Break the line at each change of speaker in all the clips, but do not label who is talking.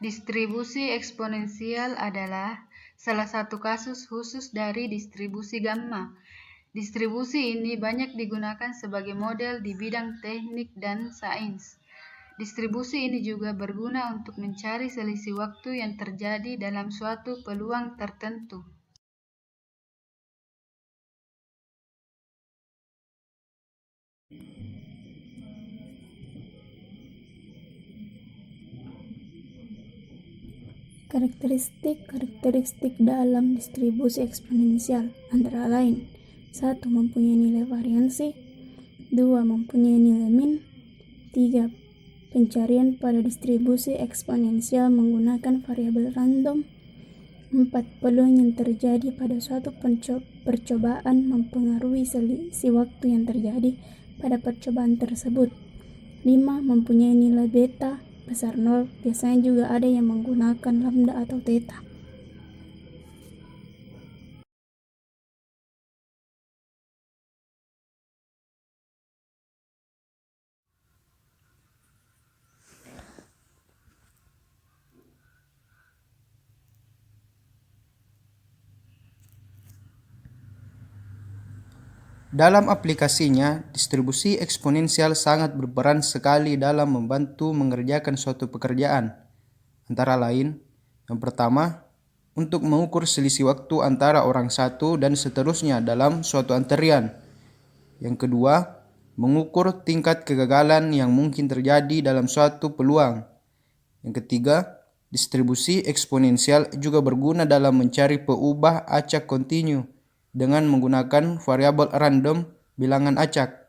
Distribusi eksponensial adalah salah satu kasus khusus dari distribusi gamma. Distribusi ini banyak digunakan sebagai model di bidang teknik dan sains. Distribusi ini juga berguna untuk mencari selisih waktu yang terjadi dalam suatu peluang tertentu.
Karakteristik dalam distribusi eksponensial antara lain: 1. Mempunyai nilai variansi. 2. Mempunyai nilai min. 3. Pencarian pada distribusi eksponensial menggunakan variabel random. 4. Peluang yang terjadi pada suatu percobaan mempengaruhi selisih waktu yang terjadi pada percobaan tersebut. 5. Mempunyai nilai beta besar 0. Biasanya juga ada yang menggunakan lambda atau theta.
Dalam aplikasinya, distribusi eksponensial sangat berperan sekali dalam membantu mengerjakan suatu pekerjaan. Antara lain, yang pertama, untuk mengukur selisih waktu antara orang satu dan seterusnya dalam suatu antrian. Yang kedua, mengukur tingkat kegagalan yang mungkin terjadi dalam suatu peluang. Yang ketiga, distribusi eksponensial juga berguna dalam mencari peubah acak kontinu dengan menggunakan variabel random bilangan acak.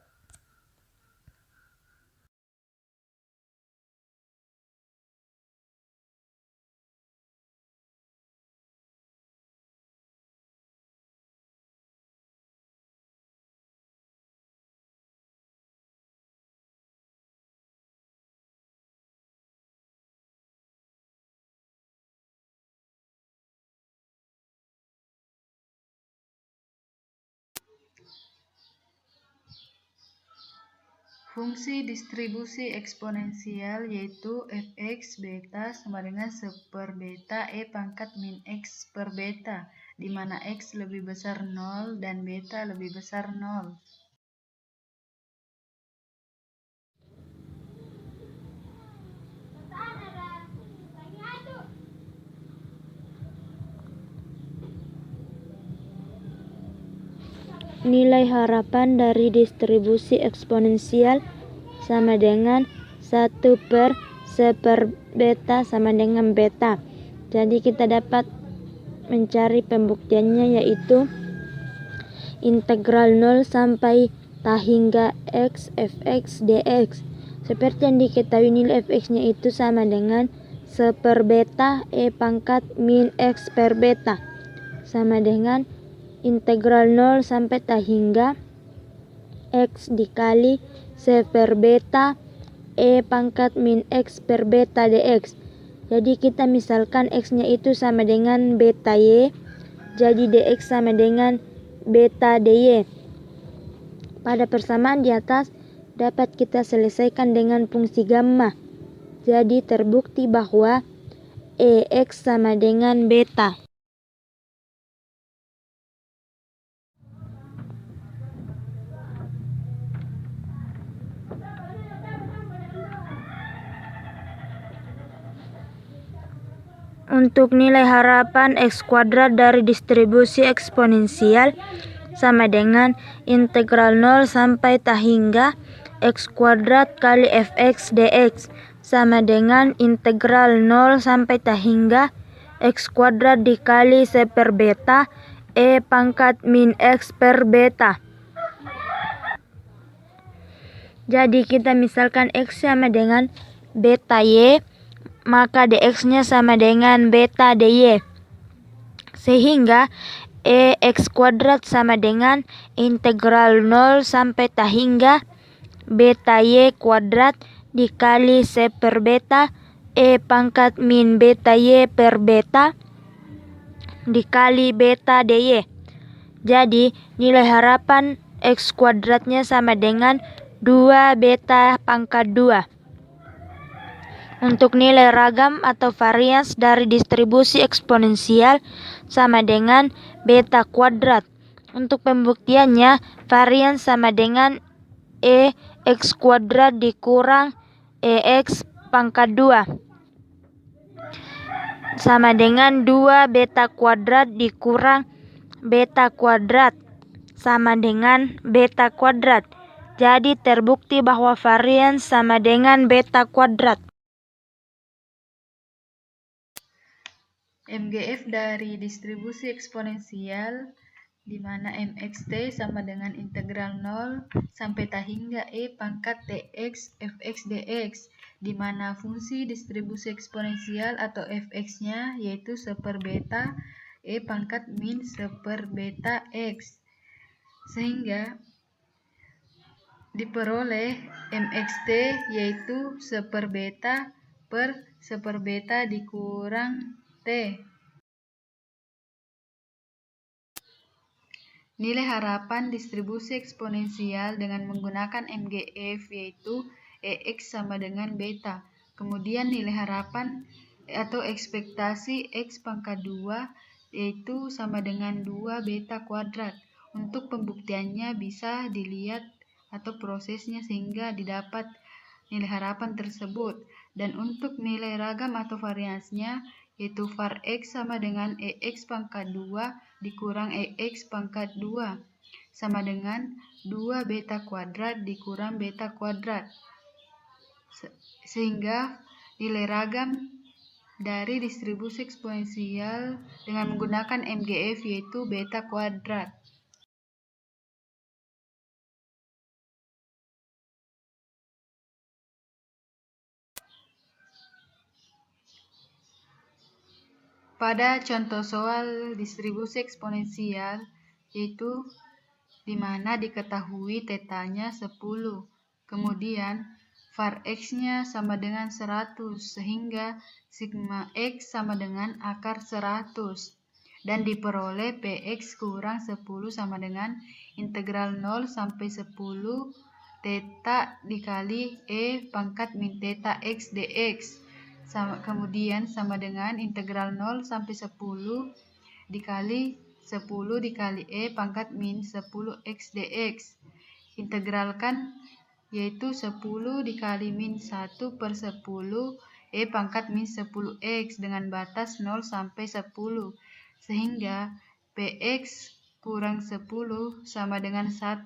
Fungsi distribusi eksponensial yaitu fx beta sama dengan 1 per beta e pangkat min x per beta, di mana x lebih besar 0 dan beta lebih besar 0.
Nilai harapan dari distribusi eksponensial sama dengan 1 per 1 per beta sama dengan beta. Jadi kita dapat mencari pembuktiannya, yaitu integral 0 sampai hingga x fx dx. Seperti yang diketahui, nilai fx-nya itu sama dengan 1 per beta e pangkat min x per beta, sama dengan integral 0 sampai hingga x dikali 1 per beta e pangkat min x per beta dx. Jadi kita misalkan x-nya itu sama dengan beta y, jadi dx sama dengan beta dy. Pada persamaan di atas dapat kita selesaikan dengan fungsi gamma. Jadi terbukti bahwa x sama dengan beta. Untuk nilai harapan x kuadrat dari distribusi eksponensial sama dengan integral 0 sampai hingga x kuadrat kali fx dx, sama dengan integral 0 sampai hingga x kuadrat dikali 1 per beta e pangkat min x per beta. Jadi kita misalkan x sama dengan beta y, maka dx-nya sama dengan beta dy. Sehingga x kuadrat sama dengan integral 0 sampai hingga beta y kuadrat dikali 1 per beta e pangkat min beta y per beta dikali beta dy. Jadi nilai harapan x kuadratnya sama dengan 2 beta pangkat 2. Untuk nilai ragam atau varians dari distribusi eksponensial sama dengan beta kuadrat. Untuk pembuktiannya, varians sama dengan EX kuadrat dikurang EX pangkat 2 sama dengan 2 beta kuadrat dikurang beta kuadrat sama dengan beta kuadrat. Jadi terbukti bahwa varians sama dengan beta kuadrat.
MGF dari distribusi eksponensial di mana mxt sama dengan integral 0 sampai ta hingga e pangkat tx fx dx, di mana fungsi distribusi eksponensial atau fx-nya yaitu 1 per beta e pangkat min 1 per beta x, sehingga diperoleh mxt yaitu 1 per beta per 1 per beta dikurang t. Nilai harapan distribusi eksponensial dengan menggunakan MGF yaitu EX sama dengan beta. Kemudian nilai harapan atau ekspektasi X pangkat 2 yaitu sama dengan 2 beta kuadrat. Untuk pembuktiannya bisa dilihat atau prosesnya sehingga didapat nilai harapan tersebut. Dan untuk nilai ragam atau variansnya yaitu var X sama dengan EX pangkat 2 dikurang EX pangkat 2 sama dengan 2 beta kuadrat dikurang beta kuadrat, sehingga nilai ragam dari distribusi eksponensial dengan menggunakan MGF yaitu beta kuadrat. Pada contoh soal distribusi eksponensial yaitu di mana diketahui tetanya 10, kemudian var x-nya sama dengan 100 sehingga sigma x sama dengan akar 100, dan diperoleh px kurang 10 sama dengan integral 0 sampai 10 theta dikali e pangkat min theta x dx. Kemudian sama dengan integral 0 sampai 10 dikali 10 dikali e pangkat min 10 x dx. Integralkan yaitu 10 dikali min 1 per 10 e pangkat min 10 x dengan batas 0 sampai 10, sehingga px kurang 10 sama dengan 1.